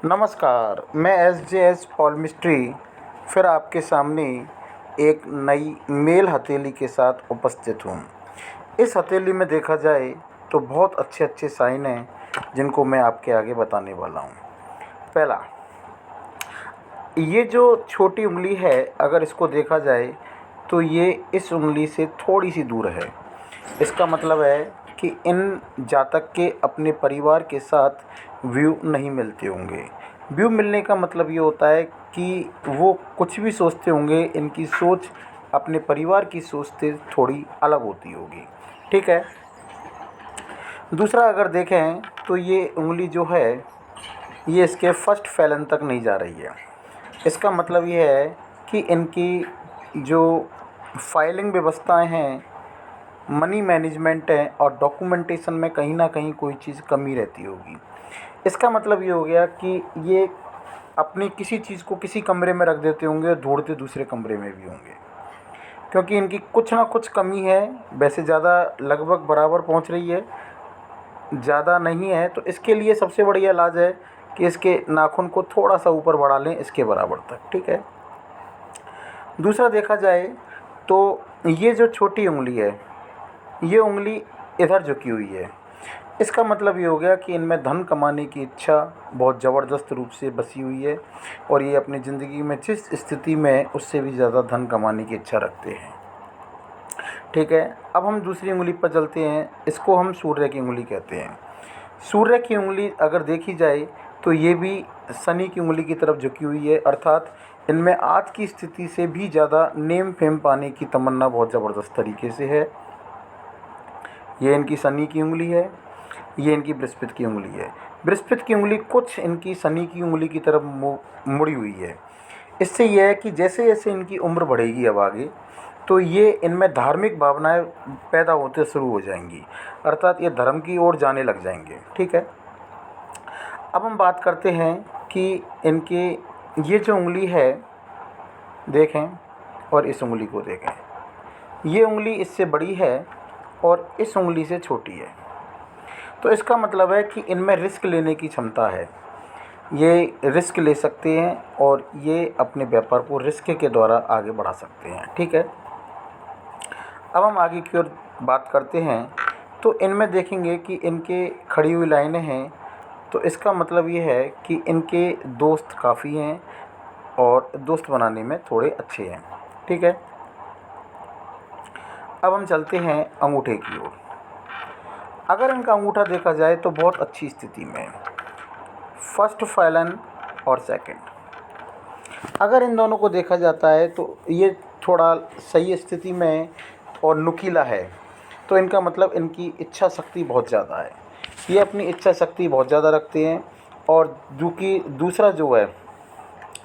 नमस्कार, मैं एस पॉलमिस्ट्री फिर आपके सामने एक नई मेल हथेली के साथ उपस्थित हूँ। इस हथेली में देखा जाए तो बहुत अच्छे अच्छे साइन हैं जिनको मैं आपके आगे बताने वाला हूँ। पहला, ये जो छोटी उंगली है, अगर इसको देखा जाए तो ये इस उंगली से थोड़ी सी दूर है। इसका मतलब है कि इन जातक के अपने परिवार के साथ व्यू नहीं मिलते होंगे। व्यू मिलने का मतलब ये होता है कि वो कुछ भी सोचते होंगे, इनकी सोच अपने परिवार की सोच से थोड़ी अलग होती होगी। ठीक है। दूसरा, अगर देखें तो ये उंगली जो है ये इसके फर्स्ट फैलन तक नहीं जा रही है। इसका मतलब ये है कि इनकी जो फाइलिंग व्यवस्थाएं हैं, मनी मैनेजमेंट है और डॉक्यूमेंटेशन में कहीं ना कहीं कोई चीज़ कमी रहती होगी। इसका मतलब ये हो गया कि ये अपनी किसी चीज़ को किसी कमरे में रख देते होंगे और ढूंढते दूसरे कमरे में भी होंगे, क्योंकि इनकी कुछ ना कुछ कमी है। वैसे ज़्यादा लगभग बराबर पहुंच रही है, ज़्यादा नहीं है। तो इसके लिए सबसे बढ़िया इलाज है कि इसके नाखून को थोड़ा सा ऊपर बढ़ा लें, इसके बराबर तक। ठीक है। दूसरा, देखा जाए तो ये जो छोटी उंगली है, ये उंगली इधर झुकी हुई है। इसका मतलब ये हो गया कि इनमें धन कमाने की इच्छा बहुत ज़बरदस्त रूप से बसी हुई है और ये अपनी ज़िंदगी में जिस स्थिति में है उससे भी ज़्यादा धन कमाने की इच्छा रखते हैं। ठीक है। अब हम दूसरी उंगली पर चलते हैं। इसको हम सूर्य की उंगली कहते हैं। सूर्य की उंगली अगर देखी जाए तो ये भी शनि की उंगली की तरफ झुकी हुई है, अर्थात इनमें आज की स्थिति से भी ज़्यादा नेम फेम पाने की तमन्ना बहुत ज़बरदस्त तरीके से है। ये इनकी शनि की उंगली है, ये इनकी बृहस्पति की उंगली है। बृहस्पति की उंगली कुछ इनकी शनि की उंगली की तरफ मुड़ी हुई है। इससे यह है कि जैसे जैसे इनकी उम्र बढ़ेगी अब आगे, तो ये इनमें धार्मिक भावनाएं पैदा होते शुरू हो जाएंगी, अर्थात ये धर्म की ओर जाने लग जाएंगे। ठीक है। अब हम बात करते हैं कि इनके ये जो उंगली है देखें और इस उंगली को देखें। ये उंगली इससे बड़ी है और इस उंगली से छोटी है। तो इसका मतलब है कि इनमें रिस्क लेने की क्षमता है। ये रिस्क ले सकते हैं और ये अपने व्यापार को रिस्क के द्वारा आगे बढ़ा सकते हैं। ठीक है। अब हम आगे की ओर बात करते हैं तो इनमें देखेंगे कि इनके खड़ी हुई लाइनें हैं। तो इसका मतलब ये है कि इनके दोस्त काफ़ी हैं और दोस्त बनाने में थोड़े अच्छे हैं। ठीक है। अब हम चलते हैं अंगूठे की ओर। अगर इनका अंगूठा देखा जाए तो बहुत अच्छी स्थिति में है, फर्स्ट फैलन और सेकंड। अगर इन दोनों को देखा जाता है तो ये थोड़ा सही स्थिति में है और नुकीला है। तो इनका मतलब इनकी इच्छा शक्ति बहुत ज़्यादा है। ये अपनी इच्छा शक्ति बहुत ज़्यादा रखते हैं। और जो कि दूसरा जो है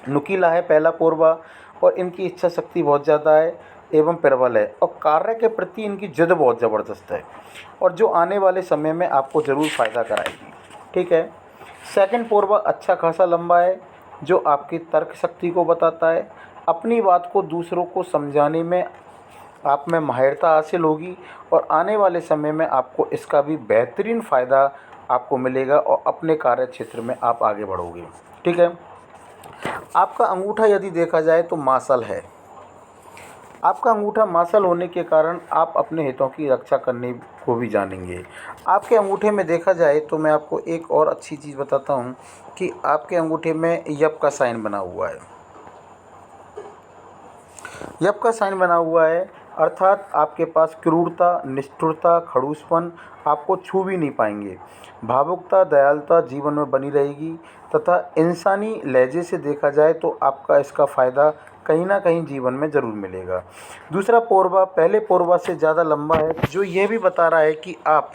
नुकीला है, पहला पोरवा, और इनकी इच्छा शक्ति बहुत ज़्यादा है एवं प्रबल है और कार्य के प्रति इनकी जिद बहुत ज़बरदस्त है और जो आने वाले समय में आपको ज़रूर फ़ायदा कराएगी। ठीक है। सेकंड पोरवा अच्छा खासा लंबा है, जो आपकी तर्क शक्ति को बताता है। अपनी बात को दूसरों को समझाने में आप में माहिरता हासिल होगी और आने वाले समय में आपको इसका भी बेहतरीन फ़ायदा आपको मिलेगा और अपने कार्य क्षेत्र में आप आगे बढ़ोगे। ठीक है। आपका अंगूठा यदि देखा जाए तो मार्शल है। आपका अंगूठा मार्शल होने के कारण आप अपने हितों की रक्षा करने को भी जानेंगे। आपके अंगूठे में देखा जाए तो मैं आपको एक और अच्छी चीज़ बताता हूँ कि आपके अंगूठे में यप का साइन बना हुआ है। यप का साइन बना हुआ है, अर्थात आपके पास क्रूरता, निष्ठुरता, खड़ूसपन आपको छू भी नहीं पाएंगे। भावुकता, दयालुता जीवन में बनी रहेगी तथा इंसानी लहजे से देखा जाए तो आपका इसका फ़ायदा कहीं ना कहीं जीवन में ज़रूर मिलेगा। दूसरा पोरवा पहले पोरवा से ज़्यादा लंबा है, जो ये भी बता रहा है कि आप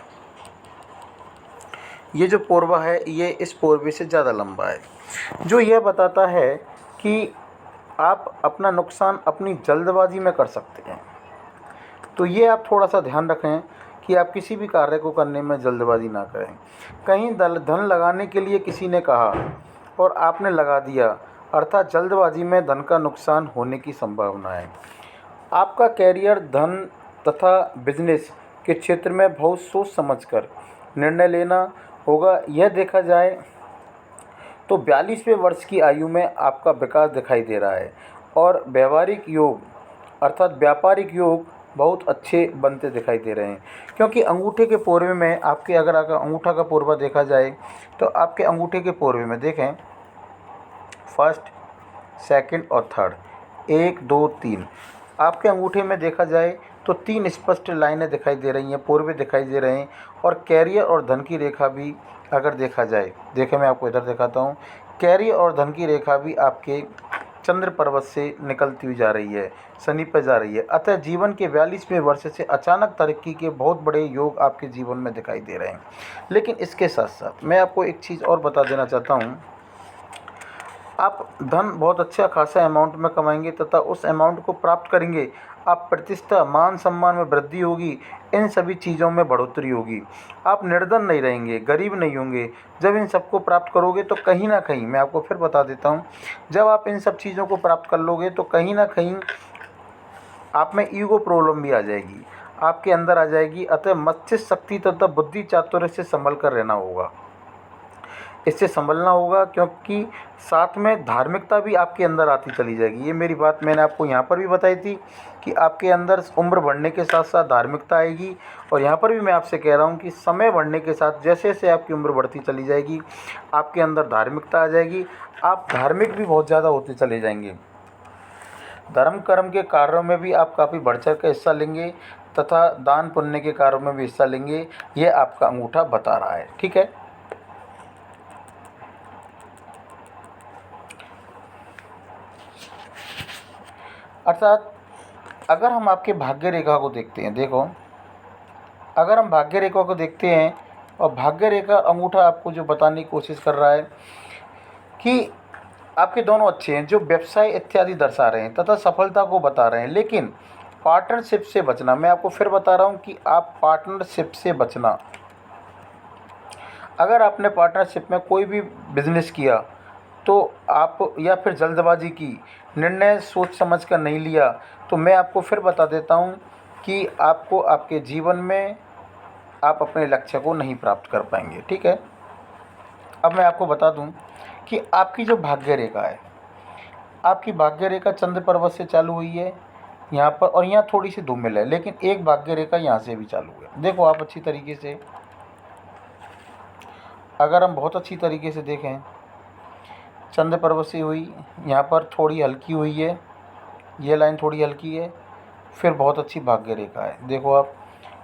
ये जो पोरवा है ये इस पोरवे से ज़्यादा लंबा है, जो यह बताता है कि आप अपना नुकसान अपनी जल्दबाजी में कर सकते हैं। तो ये आप थोड़ा सा ध्यान रखें कि आप किसी भी कार्य को करने में जल्दबाजी ना करें। कहीं धन लगाने के लिए किसी ने कहा और आपने लगा दिया, अर्थात जल्दबाजी में धन का नुकसान होने की संभावना है। आपका कैरियर, धन तथा बिजनेस के क्षेत्र में बहुत सोच समझकर निर्णय लेना होगा। यह देखा जाए तो 42वें वर्ष की आयु में आपका विकास दिखाई दे रहा है और व्यवहारिक योग अर्थात व्यापारिक योग बहुत अच्छे बनते दिखाई दे रहे हैं। क्योंकि अंगूठे के पोरवे में आपके अगर अंगूठा का पोरवा देखा जाए तो आपके अंगूठे के पोरवे में देखें फर्स्ट, सेकंड और थर्ड, 1 2 3 आपके अंगूठे में देखा जाए तो 3 स्पष्ट लाइनें दिखाई दे रही हैं, पोरवे दिखाई दे रहे हैं। और कैरियर और धन की रेखा भी अगर देखा जाए, देखें मैं आपको इधर दिखाता हूँ, कैरियर और धन की रेखा भी आपके चंद्र पर्वत से निकलती हुई जा रही है, शनि पर जा रही है। अतः जीवन के 42वें वर्ष से अचानक तरक्की के बहुत बड़े योग आपके जीवन में दिखाई दे रहे हैं। लेकिन इसके साथ साथ मैं आपको एक चीज़ और बता देना चाहता हूँ, आप धन बहुत अच्छा खासा अमाउंट में कमाएंगे तथा उस अमाउंट को प्राप्त करेंगे। आप प्रतिष्ठा, मान सम्मान में वृद्धि होगी, इन सभी चीज़ों में बढ़ोतरी होगी। आप निर्धन नहीं रहेंगे, गरीब नहीं होंगे। जब इन सबको प्राप्त करोगे तो कहीं ना कहीं, मैं आपको फिर बता देता हूँ, जब आप इन सब चीज़ों को प्राप्त कर लोगे तो कहीं ना कहीं आप में ईगो प्रॉब्लम भी आ जाएगी, आपके अंदर आ जाएगी। अतः मस्तिष्क शक्ति तथा बुद्धि चातुर्य से संभल कर रहना होगा, इससे संभलना होगा। क्योंकि साथ में धार्मिकता भी आपके अंदर आती चली जाएगी। ये मेरी बात मैंने आपको यहाँ पर भी बताई थी कि आपके अंदर उम्र बढ़ने के साथ साथ धार्मिकता आएगी। और यहाँ पर भी मैं आपसे कह रहा हूँ कि समय बढ़ने के साथ जैसे जैसे आपकी उम्र बढ़ती चली जाएगी आपके अंदर धार्मिकता आ जाएगी, आप धार्मिक भी बहुत ज़्यादा होते चले जाएंगे। धर्म कर्म के कार्यों में भी आप काफ़ी बढ़ चढ़ कर हिस्सा लेंगे तथा दान पुण्य के कार्यों में भी हिस्सा लेंगे, ये आपका अंगूठा बता रहा है। ठीक है, अर्थात अगर हम आपके भाग्य रेखा को देखते हैं, देखो अगर हम भाग्य रेखा को देखते हैं और भाग्य रेखा अंगूठा आपको जो बताने की कोशिश कर रहा है कि आपके दोनों अच्छे हैं, जो व्यवसाय इत्यादि दर्शा रहे हैं तथा सफलता को बता रहे हैं। लेकिन पार्टनरशिप से बचना, मैं आपको फिर बता रहा हूँ कि आप पार्टनरशिप से बचना। अगर आपने पार्टनरशिप में कोई भी बिजनेस किया तो आप, या फिर जल्दबाजी की, निर्णय सोच समझ कर नहीं लिया, तो मैं आपको फिर बता देता हूँ कि आपको आपके जीवन में आप अपने लक्ष्य को नहीं प्राप्त कर पाएंगे। ठीक है, अब मैं आपको बता दूं कि आपकी जो भाग्य रेखा है, आपकी भाग्य रेखा चंद्र पर्वत से चालू हुई है यहाँ पर, और यहाँ थोड़ी सी धूमिल है, लेकिन एक भाग्य रेखा यहाँ से भी चालू है। देखो आप अच्छी तरीके से, अगर हम बहुत अच्छी तरीके से देखें, चंद्र पर्वत से हुई, यहाँ पर थोड़ी हल्की हुई है, ये लाइन थोड़ी हल्की है, फिर बहुत अच्छी भाग्य रेखा है। देखो आप,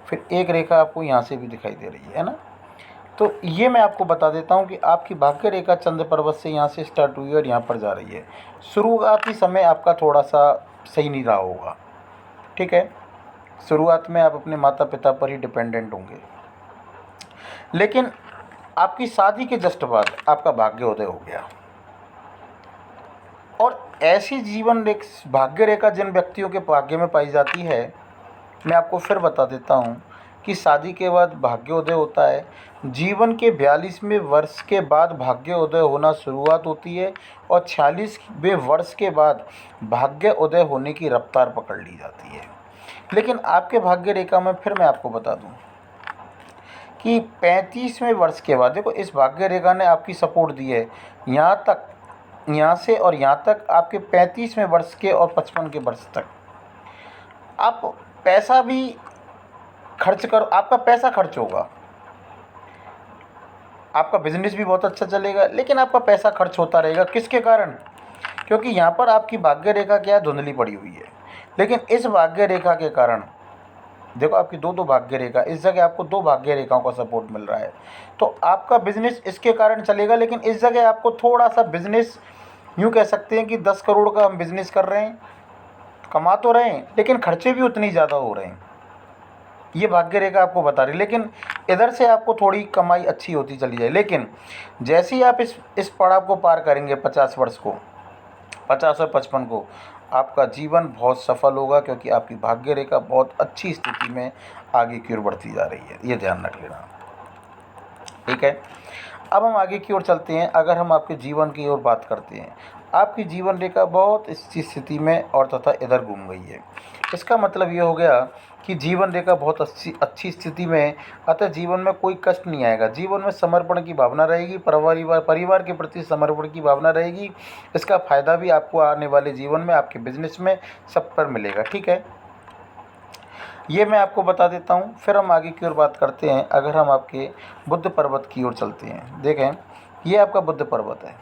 फिर एक रेखा आपको यहाँ से भी दिखाई दे रही है ना। तो ये मैं आपको बता देता हूँ कि आपकी भाग्य रेखा चंद्र पर्वत से यहाँ से स्टार्ट हुई है और यहाँ पर जा रही है। शुरुआती समय आपका थोड़ा सा सही नहीं रहा होगा। ठीक है, शुरुआत में आप अपने माता पिता पर ही डिपेंडेंट होंगे, लेकिन आपकी शादी के जस्ट बाद आपका भाग्योदय हो गया। और ऐसी जीवन भाग्य रेखा जिन व्यक्तियों के भाग्य में पाई जाती है, मैं आपको फिर बता देता हूँ कि शादी के बाद भाग्योदय होता है। जीवन के 42वें वर्ष के बाद भाग्योदय होना शुरुआत होती है और 46वें वर्ष के बाद भाग्योदय होने की रफ्तार पकड़ ली जाती है। लेकिन आपके भाग्य रेखा में फिर मैं आपको बता दूं कि 35वें वर्ष के बाद, देखो इस भाग्य रेखा ने आपकी सपोर्ट दी है यहाँ तक, यहाँ से और यहाँ तक, आपके 35वें वर्ष के और 55 के वर्ष तक आप पैसा भी खर्च करो, आपका पैसा खर्च होगा, आपका बिजनेस भी बहुत अच्छा चलेगा, लेकिन आपका पैसा खर्च होता रहेगा। किसके कारण? क्योंकि यहाँ पर आपकी भाग्य रेखा क्या है, धुंधली पड़ी हुई है। लेकिन इस भाग्य रेखा के कारण, देखो आपकी दो भाग्य रेखा, इस जगह आपको 2 भाग्य रेखाओं का सपोर्ट मिल रहा है, तो आपका बिजनेस इसके कारण चलेगा। लेकिन इस जगह आपको थोड़ा सा बिजनेस, यूँ कह सकते हैं कि 10 करोड़ का हम बिजनेस कर रहे हैं, कमा तो रहे हैं, लेकिन खर्चे भी उतनी ज़्यादा हो रहे हैं। ये भाग्य रेखा आपको बता रही है। लेकिन इधर से आपको थोड़ी कमाई अच्छी होती चली जाए, लेकिन जैसे ही आप इस पड़ाव को पार करेंगे, 50 वर्ष को, 50 और 55 को, आपका जीवन बहुत सफल होगा, क्योंकि आपकी भाग्य रेखा बहुत अच्छी स्थिति में आगे की ओर बढ़ती जा रही है। ये ध्यान रख लेना। ठीक है, अब हम आगे की ओर चलते हैं। अगर हम आपके जीवन की ओर बात करते हैं, आपकी जीवन रेखा बहुत अच्छी स्थिति में और तथा इधर घूम गई है। इसका मतलब ये हो गया कि जीवन रेखा बहुत अच्छी अच्छी स्थिति में है, अतः जीवन में कोई कष्ट नहीं आएगा। जीवन में समर्पण की भावना रहेगी, परिवार के प्रति समर्पण की भावना रहेगी। इसका फ़ायदा भी आपको आने वाले जीवन में, आपके बिजनेस में, सब पर मिलेगा। ठीक है, ये मैं आपको बता देता हूँ। फिर हम आगे की ओर बात करते हैं। अगर हम आपके बुद्ध पर्वत की ओर चलते हैं, देखें ये आपका बुद्ध पर्वत है।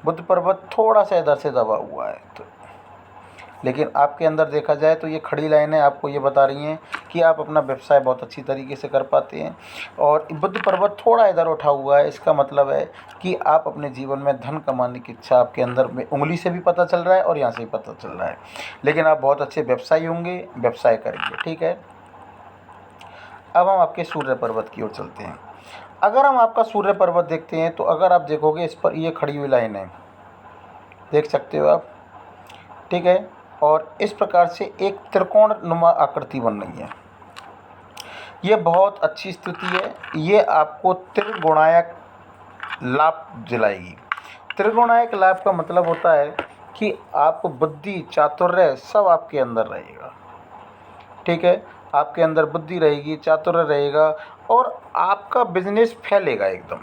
बुद्ध पर्वत थोड़ा सा इधर से दबा हुआ है, तो लेकिन आपके अंदर देखा जाए तो ये खड़ी लाइनें आपको ये बता रही हैं कि आप अपना व्यवसाय बहुत अच्छी तरीके से कर पाते हैं। और बुद्ध पर्वत थोड़ा इधर उठा हुआ है, इसका मतलब है कि आप अपने जीवन में धन कमाने की इच्छा आपके अंदर में उंगली से भी पता चल रहा है और यहाँ से भी पता चल रहा है। लेकिन आप बहुत अच्छे व्यवसायी होंगे, व्यवसाय करेंगे। ठीक है, अब हम आपके सूर्य पर्वत की ओर चलते हैं। अगर हम आपका सूर्य पर्वत देखते हैं तो अगर आप देखोगे इस पर ये खड़ी हुई लाइन है, देख सकते हो आप। ठीक है, और इस प्रकार से एक त्रिकोण नुमा आकृति बन रही है। ये बहुत अच्छी स्थिति है। ये आपको त्रिगुणायक लाभ दिलाएगी। त्रिगुणायक लाभ का मतलब होता है कि आपको बुद्धि, चातुर्य सब आपके अंदर रहेगा। ठीक है, आपके अंदर बुद्धि रहेगी, चातुर्य रहेगा और आपका बिजनेस फैलेगा एकदम।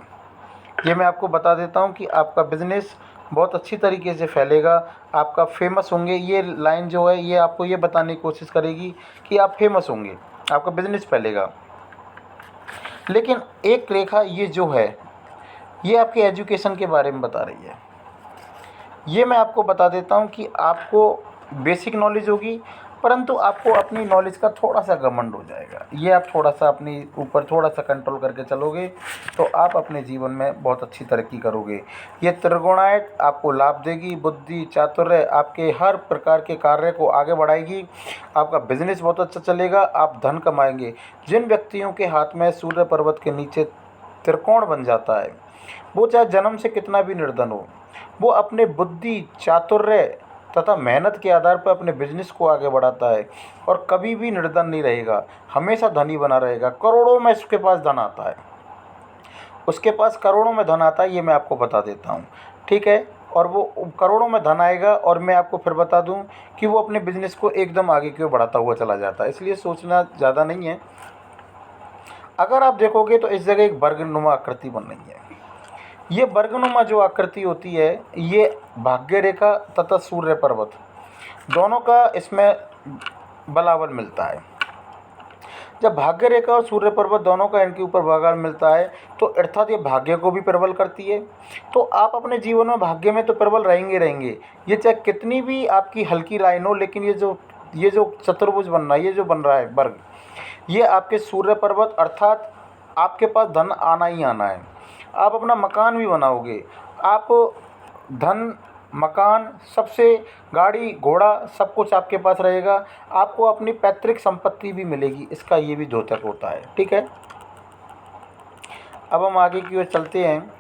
ये मैं आपको बता देता हूँ कि आपका बिजनेस बहुत अच्छी तरीके से फैलेगा, आपका फेमस होंगे। ये लाइन जो है ये आपको ये बताने की कोशिश करेगी कि आप फेमस होंगे, आपका बिजनेस फैलेगा। लेकिन एक रेखा ये जो है ये आपके एजुकेशन के बारे में बता रही है। ये मैं आपको बता देता हूँ कि आपको बेसिक नॉलेज होगी, परंतु आपको अपनी नॉलेज का थोड़ा सा घमंड हो जाएगा। ये आप थोड़ा सा अपनी ऊपर थोड़ा सा कंट्रोल करके चलोगे तो आप अपने जीवन में बहुत अच्छी तरक्की करोगे। ये त्रिगुणायत आपको लाभ देगी। बुद्धि, चातुर्य आपके हर प्रकार के कार्य को आगे बढ़ाएगी। आपका बिजनेस बहुत अच्छा चलेगा, आप धन कमाएंगे। जिन व्यक्तियों के हाथ में सूर्य पर्वत के नीचे त्रिकोण बन जाता है, वो चाहे जन्म से कितना भी निर्धन हो, वो अपने बुद्धि, चातुर्य तथा मेहनत के आधार पर अपने बिजनेस को आगे बढ़ाता है और कभी भी निर्धन नहीं रहेगा, हमेशा धनी बना रहेगा। करोड़ों में उसके पास धन आता है, उसके पास करोड़ों में धन आता है, ये मैं आपको बता देता हूँ। ठीक है, और वो करोड़ों में धन आएगा और मैं आपको फिर बता दूँ कि वो अपने बिजनेस को एकदम आगे की ओर बढ़ाता हुआ चला जाता है। इसलिए सोचना ज़्यादा नहीं है। अगर आप देखोगे तो इस जगह एक वर्गनुमा आकृति बन रही है। ये वर्गनुमा जो आकृति होती है ये भाग्य रेखा तथा सूर्य पर्वत दोनों का इसमें बलाबल मिलता है। जब भाग्य रेखा और सूर्य पर्वत दोनों का इनके ऊपर बलाबल मिलता है तो अर्थात ये भाग्य को भी प्रबल करती है। तो आप अपने जीवन में भाग्य में तो प्रबल रहेंगे रहेंगे, ये चाहे कितनी भी आपकी हल्की लाइन हो, लेकिन ये जो चतुर्भुज बन रहा है, ये जो बन रहा है वर्ग, ये आपके सूर्य पर्वत अर्थात आपके पास धन आना ही आना है। आप अपना मकान भी बनाओगे, आप धन, मकान, सबसे गाड़ी घोड़ा सब कुछ आपके पास रहेगा। आपको अपनी पैतृक संपत्ति भी मिलेगी, इसका ये भी द्योतक होता है। ठीक है, अब हम आगे की ओर चलते हैं।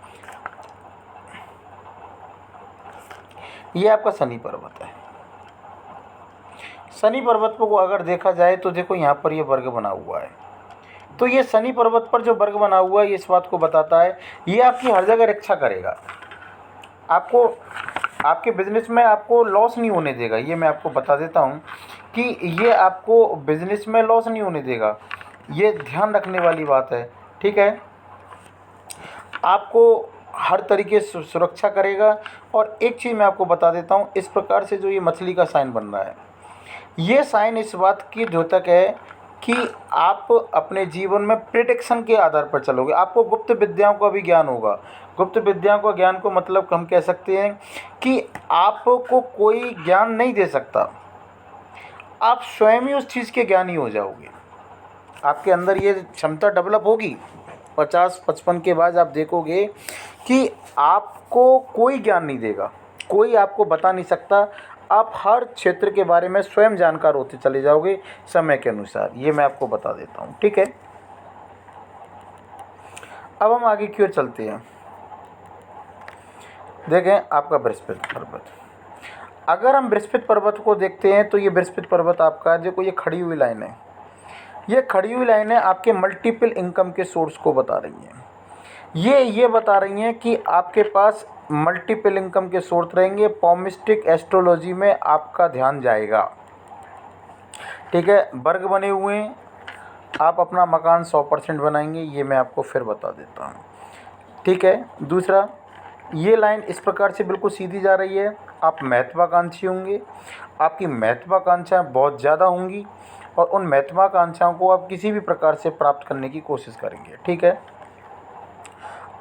ये आपका शनि पर्वत है। शनि पर्वत को अगर देखा जाए तो देखो यहाँ पर ये वर्ग बना हुआ है। तो ये शनि पर्वत पर जो वर्ग बना हुआ है ये इस बात को बताता है ये आपकी हर जगह रक्षा करेगा। आपको आपके बिजनेस में आपको लॉस नहीं होने देगा। ये मैं आपको बता देता हूँ कि ये आपको बिजनेस में लॉस नहीं होने देगा, ये ध्यान रखने वाली बात है। ठीक है, आपको हर तरीके से सुरक्षा करेगा। और एक चीज़ मैं आपको बता देता हूँ, इस प्रकार से जो ये मछली का साइन बन रहा है, ये साइन इस बात की द्योतक है कि आप अपने जीवन में प्रिडिक्शन के आधार पर चलोगे। आपको गुप्त विद्याओं का भी ज्ञान होगा। गुप्त विद्याओं का ज्ञान को मतलब हम कह सकते हैं कि आपको कोई ज्ञान नहीं दे सकता, आप स्वयं ही उस चीज़ के ज्ञानी हो जाओगे। आपके अंदर ये क्षमता डेवलप होगी। 50-55 के बाद आप देखोगे कि आपको कोई ज्ञान नहीं देगा, कोई आपको बता नहीं सकता। आप हर क्षेत्र के बारे में स्वयं जानकार होते चले जाओगे समय के अनुसार। ये मैं आपको बता देता हूँ। ठीक है, अब हम आगे की ओर चलते हैं। देखें आपका बृहस्पति पर्वत। अगर हम बृहस्पति पर्वत को देखते हैं तो ये बृहस्पति पर्वत आपका, देखो ये खड़ी हुई लाइन है, ये खड़ी हुई लाइनें आपके मल्टीपल इनकम के सोर्स को बता रही हैं। ये बता रही हैं कि आपके पास मल्टीपल इनकम के सोर्स रहेंगे। पॉमिस्टिक एस्ट्रोलॉजी में आपका ध्यान जाएगा। ठीक है, वर्ग बने हुए हैं, आप अपना मकान 100% बनाएंगे, ये मैं आपको फिर बता देता हूँ। ठीक है, दूसरा, ये लाइन इस प्रकार से बिल्कुल सीधी जा रही है। आप महत्वाकांक्षी होंगे, आपकी महत्वाकांक्षाएँ बहुत ज़्यादा होंगी और उन महत्वाकांक्षाओं को आप किसी भी प्रकार से प्राप्त करने की कोशिश करेंगे। ठीक है,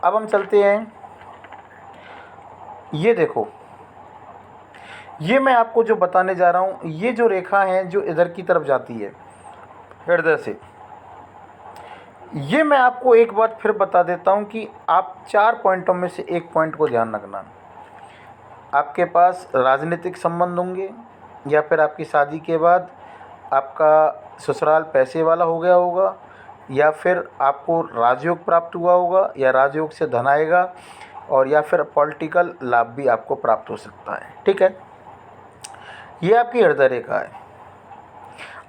अब हम चलते हैं, ये देखो, ये मैं आपको जो बताने जा रहा हूँ, ये जो रेखा है जो इधर की तरफ जाती है हृदय से, ये मैं आपको एक बात फिर बता देता हूँ कि आप 4 पॉइंटों में से एक पॉइंट को ध्यान रखना। आपके पास राजनीतिक संबंध होंगे या फिर आपकी शादी के बाद आपका ससुराल पैसे वाला हो गया होगा, या फिर आपको राजयोग प्राप्त हुआ होगा, या राजयोग से धन आएगा, और या फिर पॉलिटिकल लाभ भी आपको प्राप्त हो सकता है। ठीक है, ये आपकी हृदय रेखा है।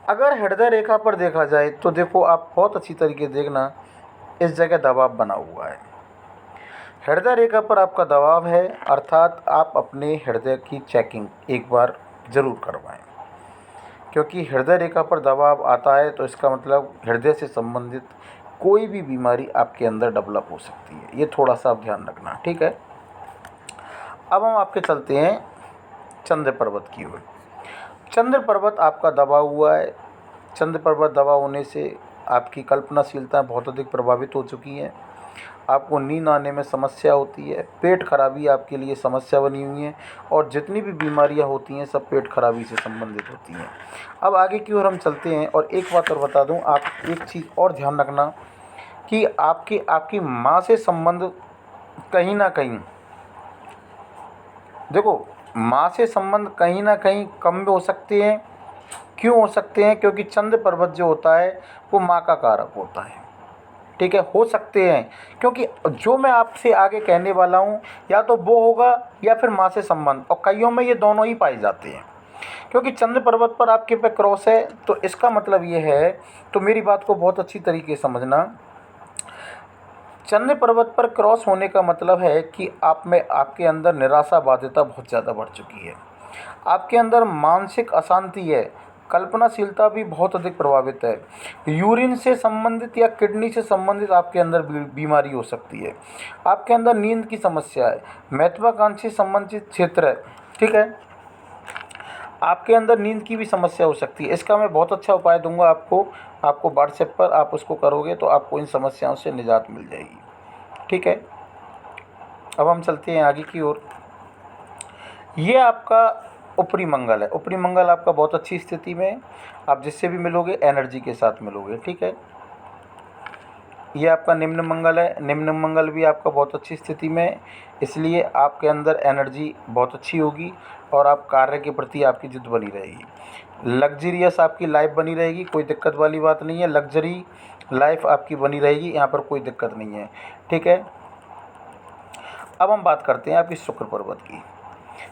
अगर हृदय रेखा पर देखा जाए तो देखो, आप बहुत अच्छी तरीके देखना, इस जगह दबाव बना हुआ है। हृदय रेखा पर आपका दबाव है, अर्थात आप अपने हृदय की चेकिंग एक बार ज़रूर करवाएं, क्योंकि हृदय रेखा पर दबाव आता है तो इसका मतलब हृदय से संबंधित कोई भी बीमारी आपके अंदर डेवलप हो सकती है। ये थोड़ा सा आप ध्यान रखना। ठीक है, अब हम आपके चलते हैं चंद्र पर्वत की ओर। चंद्र पर्वत आपका दबा हुआ है। चंद्र पर्वत दबा होने से आपकी कल्पनाशीलता बहुत अधिक प्रभावित हो चुकी है। आपको नींद आने में समस्या होती है, पेट खराबी आपके लिए समस्या बनी हुई है, और जितनी भी बीमारियां होती हैं सब पेट खराबी से संबंधित होती हैं। अब आगे की ओर हम चलते हैं, और एक बात और बता दूं, आप एक चीज़ और ध्यान रखना कि आपकी माँ से संबंध कहीं ना कहीं, देखो, माँ से संबंध कहीं ना कहीं कम भी हो सकते हैं। क्यों हो सकते हैं? क्योंकि चंद्र पर्वत जो होता है वो माँ का कारक होता है। ठीक है, हो सकते हैं, क्योंकि जो मैं आपसे आगे कहने वाला हूँ या तो वो होगा या फिर माँ से संबंध, और कईयों में ये दोनों ही पाए जाते हैं। क्योंकि चंद्र पर्वत पर आपके पे क्रॉस है, तो इसका मतलब ये है, तो मेरी बात को बहुत अच्छी तरीके से समझना, चंद्र पर्वत पर क्रॉस होने का मतलब है कि आप में, आपके अंदर निराशावादिता बहुत ज़्यादा बढ़ चुकी है, आपके अंदर मानसिक अशांति है, कल्पनाशीलता भी बहुत अधिक प्रभावित है, यूरिन से संबंधित या किडनी से संबंधित आपके अंदर बीमारी हो सकती है, आपके अंदर नींद की समस्या है, महत्वाकांक्षी संबंधित क्षेत्र है। ठीक है, आपके अंदर नींद की भी समस्या हो सकती है। इसका मैं बहुत अच्छा उपाय दूंगा आपको व्हाट्सएप पर, आप उसको करोगे तो आपको इन समस्याओं से निजात मिल जाएगी। ठीक है, अब हम चलते हैं आगे की ओर। ये आपका ऊपरी मंगल है। ऊपरी मंगल आपका बहुत अच्छी स्थिति में है, आप जिससे भी मिलोगे एनर्जी के साथ मिलोगे। ठीक है, ये आपका निम्न मंगल है। निम्न मंगल भी आपका बहुत अच्छी स्थिति में है, इसलिए आपके अंदर एनर्जी बहुत अच्छी होगी और आप कार्य के प्रति आपकी जिद बनी रहेगी। लग्जरियस आपकी लाइफ बनी रहेगी, कोई दिक्कत वाली बात नहीं है। लग्जरी लाइफ आपकी बनी रहेगी, यहाँ पर कोई दिक्कत नहीं है। ठीक है, अब हम बात करते हैं आपकी शुक्र पर्वत की।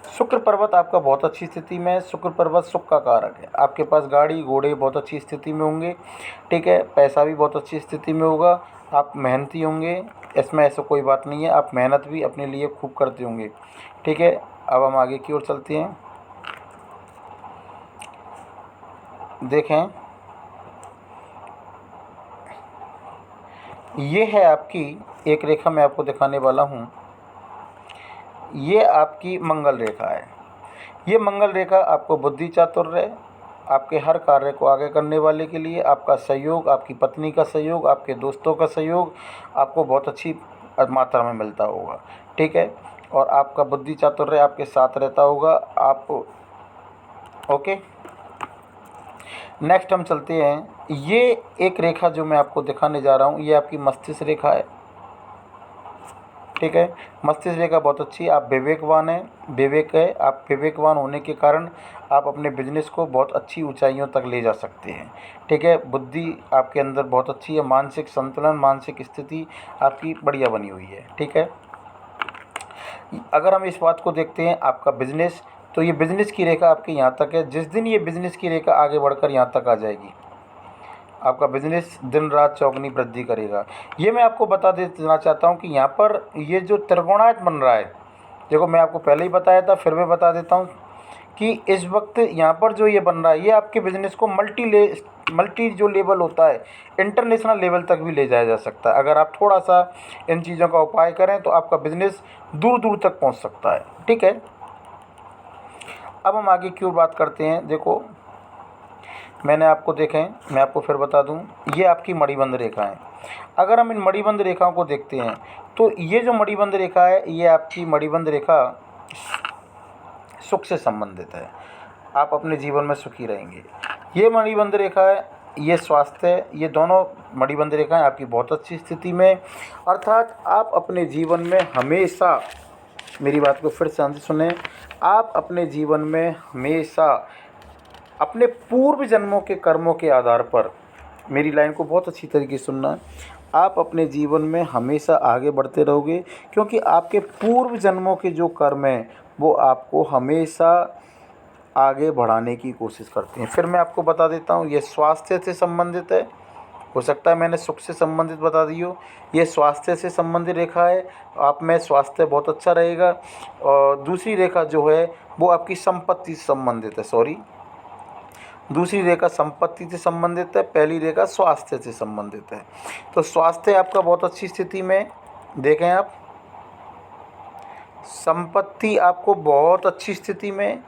शुक्र पर्वत आपका बहुत अच्छी स्थिति में है। शुक्र पर्वत सुख का कारक है। आपके पास गाड़ी घोड़े बहुत अच्छी स्थिति में होंगे। ठीक है, पैसा भी बहुत अच्छी स्थिति में होगा, आप मेहनती होंगे, इसमें ऐसा कोई बात नहीं है, आप मेहनत भी अपने लिए खूब करते होंगे। ठीक है, अब हम आगे की ओर चलते हैं। देखें, ये है आपकी एक रेखा मैं आपको दिखाने वाला हूँ। ये आपकी मंगल रेखा है। ये मंगल रेखा आपको बुद्धि चातुर्य, आपके हर कार्य को आगे करने वाले के लिए आपका सहयोग, आपकी पत्नी का सहयोग, आपके दोस्तों का सहयोग आपको बहुत अच्छी मात्रा में मिलता होगा। ठीक है, और आपका बुद्धि चातुर्य आपके साथ रहता होगा। आप ओके, नेक्स्ट हम चलते हैं। ये एक रेखा जो मैं आपको दिखाने जा रहा हूँ, ये आपकी मस्तिष्क रेखा है। ठीक है, मस्तिष्क रेखा बहुत अच्छी, आप विवेकवान हैं, विवेक है, आप विवेकवान होने के कारण आप अपने बिजनेस को बहुत अच्छी ऊंचाइयों तक ले जा सकते हैं। ठीक है, बुद्धि आपके अंदर बहुत अच्छी है, मानसिक संतुलन, मानसिक स्थिति आपकी बढ़िया बनी हुई है। ठीक है, अगर हम इस बात को देखते हैं आपका बिजनेस, तो ये बिजनेस की रेखा आपके यहाँ तक है। जिस दिन ये बिजनेस की रेखा आगे बढ़कर यहाँ तक आ जाएगी, आपका बिजनेस दिन रात चौगुनी वृद्धि करेगा। ये मैं आपको बता देना चाहता हूँ कि यहाँ पर ये जो त्रिकोणायत बन रहा है, देखो मैं आपको पहले ही बताया था, फिर मैं बता देता हूँ कि इस वक्त यहाँ पर जो ये बन रहा है, ये आपके बिज़नेस को मल्टी जो लेवल होता है, इंटरनेशनल लेवल तक भी ले जाया जा सकता है। अगर आप थोड़ा सा इन चीज़ों का उपाय करें तो आपका बिज़नेस दूर दूर तक पहुँच सकता है। ठीक है, अब हम आगे क्यों बात करते हैं। देखो मैंने आपको देखें, मैं आपको फिर बता दूं, ये आपकी मणिबंध रेखा है। अगर हम इन मणिबंध रेखाओं को देखते हैं तो ये जो मणिबंध रेखा है, ये आपकी मणिबंध रेखा सुख से संबंधित है। आप अपने जीवन में सुखी रहेंगे। ये मणिबंध रेखा है, ये स्वास्थ्य है। ये दोनों मणिबंध रेखाएं आपकी बहुत अच्छी स्थिति में, अर्थात आप अपने जीवन में हमेशा, मेरी बात को फिर से सुने, आप अपने जीवन में हमेशा अपने पूर्व जन्मों के कर्मों के आधार पर, मेरी लाइन को बहुत अच्छी तरीके से सुनना, आप अपने जीवन में हमेशा आगे बढ़ते रहोगे, क्योंकि आपके पूर्व जन्मों के जो कर्म हैं वो आपको हमेशा आगे बढ़ाने की कोशिश करते हैं। फिर मैं आपको बता देता हूँ, ये स्वास्थ्य से संबंधित है। हो सकता है मैंने सुख से संबंधित बता दी हो, ये स्वास्थ्य से संबंधित रेखा है। आप में स्वास्थ्य बहुत अच्छा रहेगा। और दूसरी रेखा जो है वो आपकी संपत्ति से संबंधित है। दूसरी रेखा संपत्ति से संबंधित है, पहली रेखा स्वास्थ्य से संबंधित है। तो स्वास्थ्य आपका बहुत अच्छी स्थिति में, देखें आप, संपत्ति आपको बहुत अच्छी स्थिति में,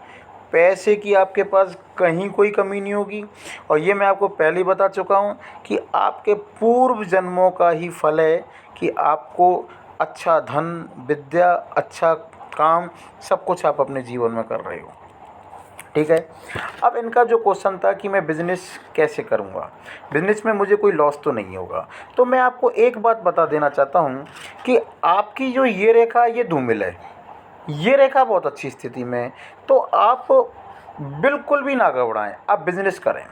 पैसे की आपके पास कहीं कोई कमी नहीं होगी। और ये मैं आपको पहले ही बता चुका हूँ कि आपके पूर्व जन्मों का ही फल है कि आपको अच्छा धन, विद्या, अच्छा काम, सब कुछ आप अपने जीवन में कर रहे हो। ठीक है, अब इनका जो क्वेश्चन था कि मैं बिज़नेस कैसे करूंगा, बिज़नेस में मुझे कोई लॉस तो नहीं होगा, तो मैं आपको एक बात बता देना चाहता हूं कि आपकी जो ये रेखा, ये धूमिल है, ये रेखा बहुत अच्छी स्थिति में है। तो आप बिल्कुल भी ना घबराएं, आप बिज़नेस करें,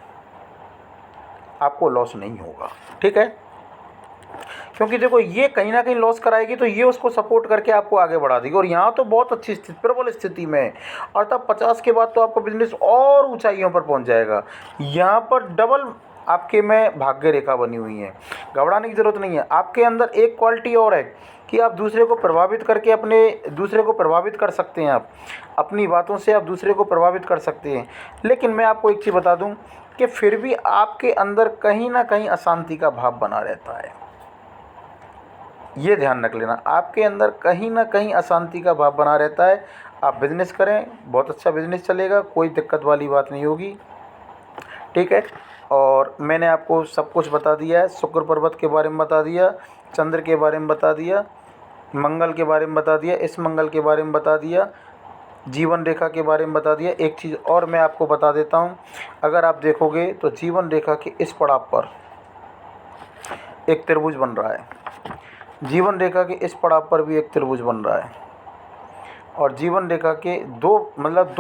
आपको लॉस नहीं होगा। ठीक है, क्योंकि देखो ये कहीं ना कहीं लॉस कराएगी तो ये उसको सपोर्ट करके आपको आगे बढ़ा देगी। और यहाँ तो बहुत अच्छी स्थिति, प्रबल स्थिति में है, और तब 50 के बाद तो आपका बिजनेस और ऊंचाइयों पर पहुँच जाएगा। यहाँ पर डबल आपके में भाग्य रेखा बनी हुई है, घबराने की ज़रूरत नहीं है। आपके अंदर एक क्वालिटी और है कि आप दूसरे को प्रभावित करके दूसरे को प्रभावित कर सकते हैं। आप अपनी बातों से आप दूसरे को प्रभावित कर सकते हैं। लेकिन मैं आपको एक चीज़ बता दूं कि फिर भी आपके अंदर कहीं ना कहीं अशांति का भाव बना रहता है। ये ध्यान रख लेना, आपके अंदर कहीं ना कहीं अशांति का भाव बना रहता है। आप बिज़नेस करें, बहुत अच्छा बिज़नेस चलेगा, कोई दिक्कत वाली बात नहीं होगी। ठीक है, और मैंने आपको सब कुछ बता दिया है। शुक्र पर्वत के बारे में बता दिया, चंद्र के बारे में बता दिया, मंगल के बारे में बता दिया, इस मंगल के बारे में बता दिया, जीवन रेखा के बारे में बता दिया। एक चीज़ और मैं आपको बता देता हूँ, अगर आप देखोगे तो जीवन रेखा के इस पड़ाव पर एक त्रिभुज बन रहा है, जीवन रेखा के इस पड़ाव पर भी एक त्रिभुज बन रहा है, और जीवन रेखा के दो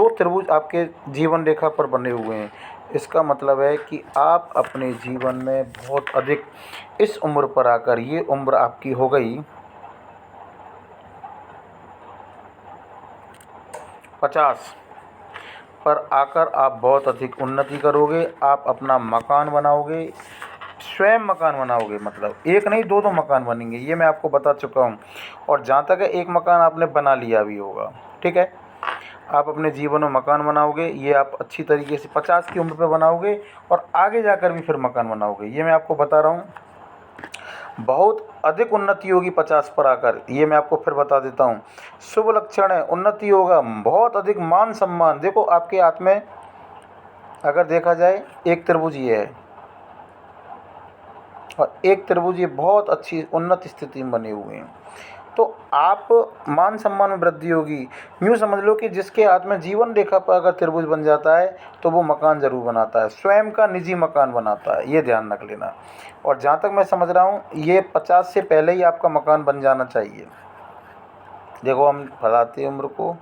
त्रिभुज आपके जीवन रेखा पर बने हुए हैं। इसका मतलब है कि आप अपने जीवन में बहुत अधिक, इस उम्र पर आकर, ये उम्र आपकी हो गई 50 पर आकर, आप बहुत अधिक उन्नति करोगे। आप अपना मकान बनाओगे, स्वयं मकान बनाओगे, मतलब एक नहीं दो मकान बनेंगे, ये मैं आपको बता चुका हूँ। और जहाँ तक है, एक मकान आपने बना लिया भी होगा। ठीक है, आप अपने जीवन में मकान बनाओगे, ये आप अच्छी तरीके से 50 की उम्र पे बनाओगे, और आगे जाकर भी फिर मकान बनाओगे, ये मैं आपको बता रहा हूँ। बहुत अधिक उन्नति होगी 50 पर आकर, ये मैं आपको फिर बता देता हूँ। शुभ लक्षण है, उन्नति होगा, बहुत अधिक मान सम्मान। देखो आपके हाथ में अगर देखा जाए, एक त्रिभुज ये है और एक त्रिभुज ये, बहुत अच्छी उन्नत स्थिति में बने हुए हैं। तो आप मान सम्मान में वृद्धि होगी। यूँ समझ लो कि जिसके हाथ में जीवन रेखा पर अगर त्रिभुज बन जाता है तो वो मकान ज़रूर बनाता है, स्वयं का निजी मकान बनाता है, ये ध्यान रख लेना। और जहाँ तक मैं समझ रहा हूँ, ये 50 से पहले ही आपका मकान बन जाना चाहिए। देखो हम बढ़ाते हैं उम्र को,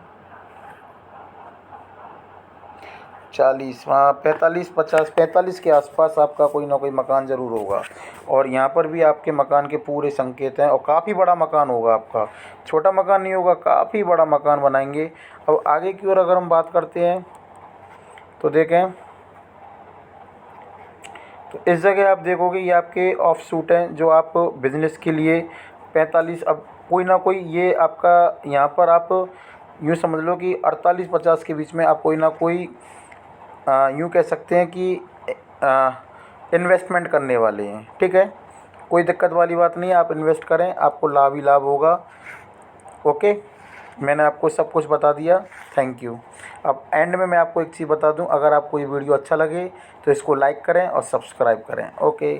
40, 45, 50, 45 के आसपास आपका कोई ना कोई मकान ज़रूर होगा। और यहाँ पर भी आपके मकान के पूरे संकेत हैं, और काफ़ी बड़ा मकान होगा आपका, छोटा मकान नहीं होगा, काफ़ी बड़ा मकान बनाएंगे। अब आगे की ओर अगर हम बात करते हैं तो देखें तो इस जगह आप देखोगे ये आपके ऑफ सूट हैं जो आप बिज़नेस के लिए 45, अब कोई ना कोई ये आपका यहाँ पर आप यूँ समझ लो कि 48-50 के बीच में आप कोई ना कोई यूँ कह सकते हैं कि इन्वेस्टमेंट करने वाले हैं। ठीक है, कोई दिक्कत वाली बात नहीं है, आप इन्वेस्ट करें, आपको लाभ ही लाभ होगा। ओके, मैंने आपको सब कुछ बता दिया। Thank you. अब एंड में मैं आपको एक चीज़ बता दूं, अगर आपको ये वीडियो अच्छा लगे तो इसको लाइक करें और सब्सक्राइब करें। ओके।